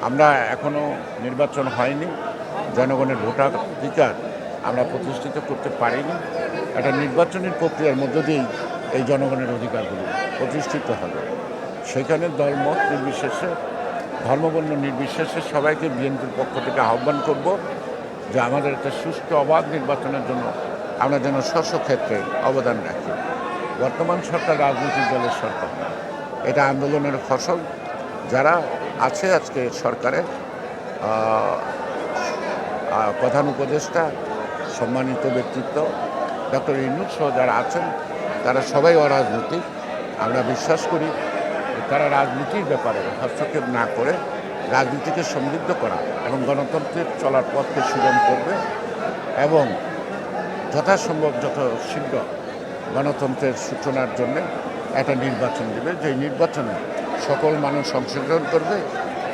আমরা এখনও নির্বাচন হয়নি, জনগণের ভোটাধিকার আমরা প্রতিষ্ঠিত করতে পারিনি। একটা নির্বাচনী প্রক্রিয়ার মধ্য দিয়েই এই জনগণের অধিকারগুলো প্রতিষ্ঠিত হবে। সেখানে দলমত নির্বিশেষে, ধর্মবর্ণ নির্বিশেষে সবাইকে বিএনপির পক্ষ থেকে আহ্বান করব যে আমাদের একটা সুষ্ঠু অবাধ নির্বাচনের জন্য আমরা যেন ক্ষেত্রে অবদান রাখি। বর্তমান সরকার রাজনৈতিক দলের সরকার না, এটা আন্দোলনের ফসল। যারা আছে আজকে সরকারের প্রধান উপদেষ্টা, সম্মানিত ব্যক্তিত্ব ডক্টর ইউনূস সহ যারা আছেন, তারা সবাই অরাজনৈতিক। আমরা বিশ্বাস করি তারা রাজনীতির ব্যাপারে হস্তক্ষেপ না করে রাজনীতিকে সমৃদ্ধ করা এবং গণতন্ত্রের চলার পথকে সুগম করবে এবং যথাসম্ভব যত শীঘ্র গণতন্ত্রের সূচনার জন্য একটা নির্বাচন দেবে, যে নির্বাচনে সকল মানুষ অংশগ্রহণ করবে